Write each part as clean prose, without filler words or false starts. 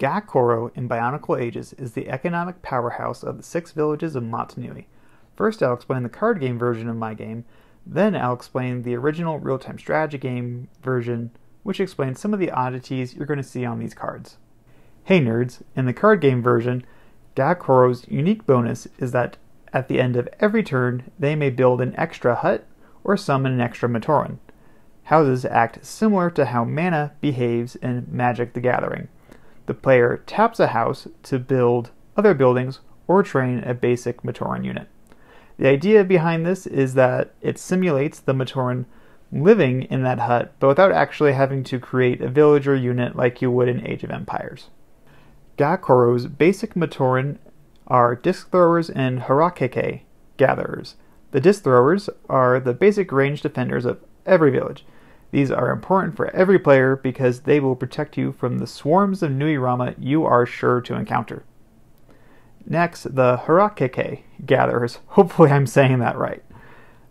Ga Koro in Bionicle Ages is the economic powerhouse of the 6 villages of Motunui. First I'll explain the card game version of my game, then I'll explain the original real-time strategy game version, which explains some of the oddities you're going to see on these cards. Hey nerds, in the card game version, Ga Koro's unique bonus is that at the end of every turn, they may build an extra hut or summon an extra Matoran. Houses act similar to how mana behaves in Magic the Gathering. The player taps a house to build other buildings or train a basic Matoran unit. The idea behind this is that it simulates the Matoran living in that hut, but without actually having to create a villager unit like you would in Age of Empires. Ga Koro's basic Matoran are disc throwers and Harakeke gatherers. The disc throwers are the basic ranged defenders of every village. These are important for every player because they will protect you from the swarms of Nuirama you are sure to encounter. Next, the Harakeke gatherers. Hopefully I'm saying that right.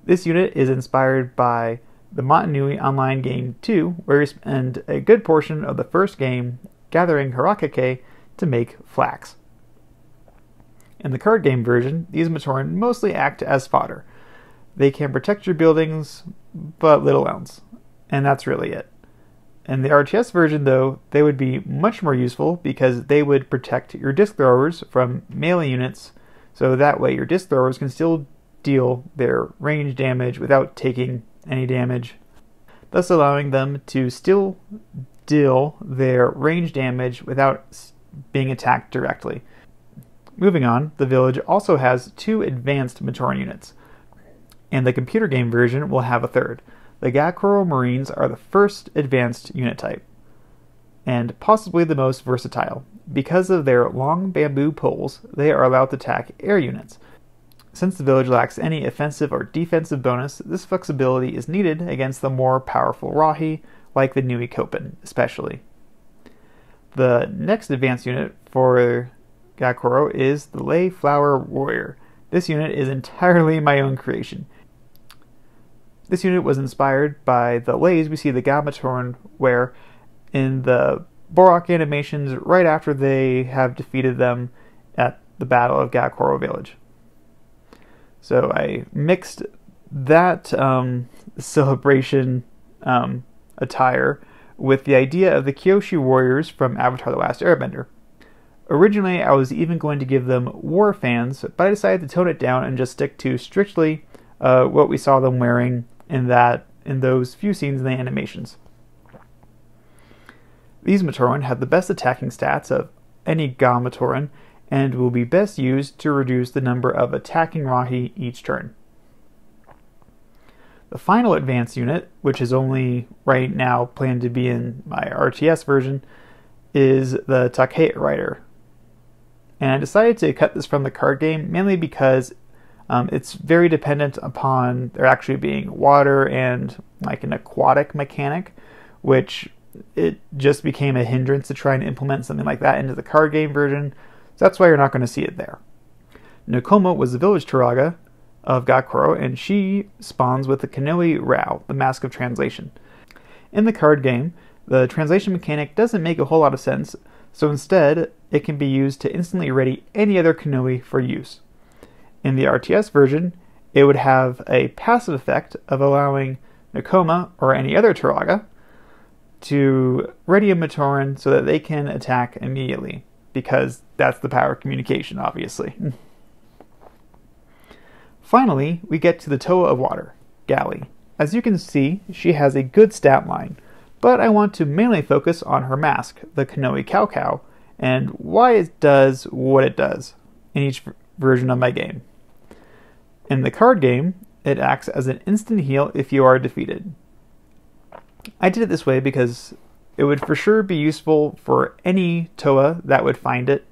This unit is inspired by the Motunui online game 2, where you spend a good portion of the first game gathering Harakeke to make flax. In the card game version, these Matoran mostly act as fodder. They can protect your buildings, but little else. And that's really it. In the RTS version, though, they would be much more useful because they would protect your disc throwers from melee units, so that way your disc throwers can still deal their range damage without taking any damage, thus allowing them to still deal their range damage without being attacked directly. Moving on, the village also has 2 advanced Matoran units, and the computer game version will have a third. The Ga Koro Marines are the first advanced unit type, and possibly the most versatile. Because of their long bamboo poles, they are allowed to attack air units. Since the village lacks any offensive or defensive bonus, this flexibility is needed against the more powerful Rahi, like the Nui Kopen, especially. The next advanced unit for Ga Koro is the Lay Flower Warrior. This unit is entirely my own creation. This unit was inspired by the lays we see the Ga Matoran wear in the Borak animations right after they have defeated them at the Battle of Ga Koro Village. So I mixed that celebration attire with the idea of the Kyoshi warriors from Avatar: The Last Airbender. Originally, I was even going to give them war fans, but I decided to tone it down and just stick to strictly what we saw them wearing in those few scenes in the animations. These Matoran have the best attacking stats of any Ga Matoran and will be best used to reduce the number of attacking Rahi each turn. The final advanced unit, which is only right now planned to be in my RTS version, is the Takei Rider. And I decided to cut this from the card game mainly because it's very dependent upon there actually being water and like an aquatic mechanic, which it just became a hindrance to try and implement something like that into the card game version, so that's why you're not going to see it there. Nokama was the village Turaga of Ga Koro, and she spawns with the Kanoe Rao, the Mask of Translation. In the card game, the translation mechanic doesn't make a whole lot of sense, so instead it can be used to instantly ready any other Kanoe for use. In the RTS version, it would have a passive effect of allowing Nokama or any other Turaga to ready a Matoran so that they can attack immediately, because that's the power of communication, obviously. Finally, we get to the Toa of Water, Gahli. As you can see, she has a good stat line, but I want to mainly focus on her mask, the Kanoe Cow Cow, and why it does what it does in each version of my game. In the card game, it acts as an instant heal if you are defeated. I did it this way because it would for sure be useful for any Toa that would find it,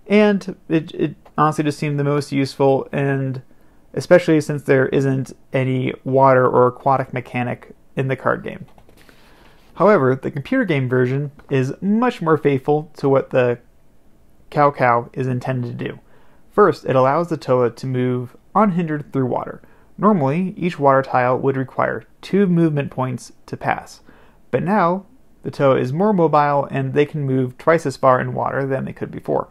and it honestly just seemed the most useful, and especially since there isn't any water or aquatic mechanic in the card game. However, the computer game version is much more faithful to what the Cow Cow is intended to do. First, it allows the Toa to move unhindered through water. Normally, each water tile would require 2 movement points to pass, but now the Toa is more mobile and they can move twice as far in water than they could before.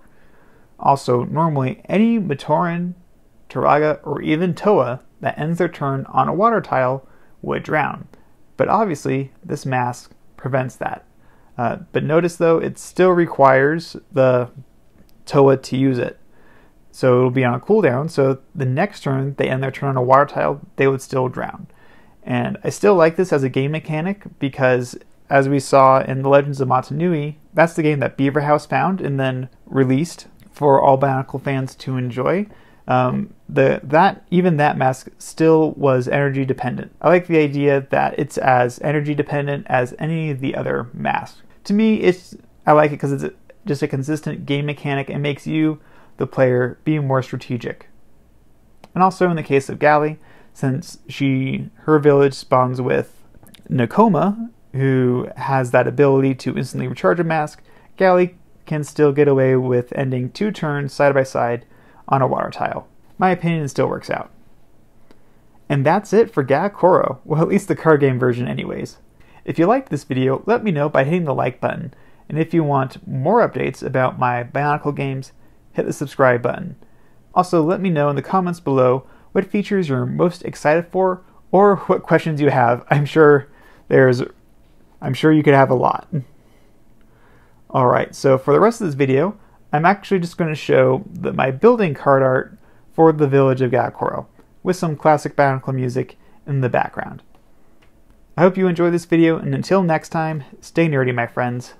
Also, normally any Matoran, Turaga, or even Toa that ends their turn on a water tile would drown. But obviously, this mask prevents that. But notice though, it still requires the Toa to use it. So it'll be on a cooldown, so the next turn they end their turn on a water tile, they would still drown. And I still like this as a game mechanic because, as we saw in The Legends of Motunui, that's the game that Beaver House found and then released for all Bionicle fans to enjoy. Even that mask still was energy dependent. I like the idea that it's as energy dependent as any of the other masks. To me, I like it because it's just a consistent game mechanic and makes you, the player, be more strategic. And also in the case of Gahli, since her village spawns with Nokama, who has that ability to instantly recharge a mask, Gahli can still get away with ending 2 turns side by side on a water tile. My opinion, still works out. And that's it for Ga Koro, well, at least the card game version anyways. If you liked this video, let me know by hitting the like button, and if you want more updates about my Bionicle games, hit the subscribe button. Also, let me know in the comments below what features you're most excited for, or what questions you have. I'm sure you could have a lot. Alright, so for the rest of this video, I'm actually just going to show my building card art for the village of Ga Koro, with some classic Bionicle music in the background. I hope you enjoyed this video, and until next time, stay nerdy, my friends.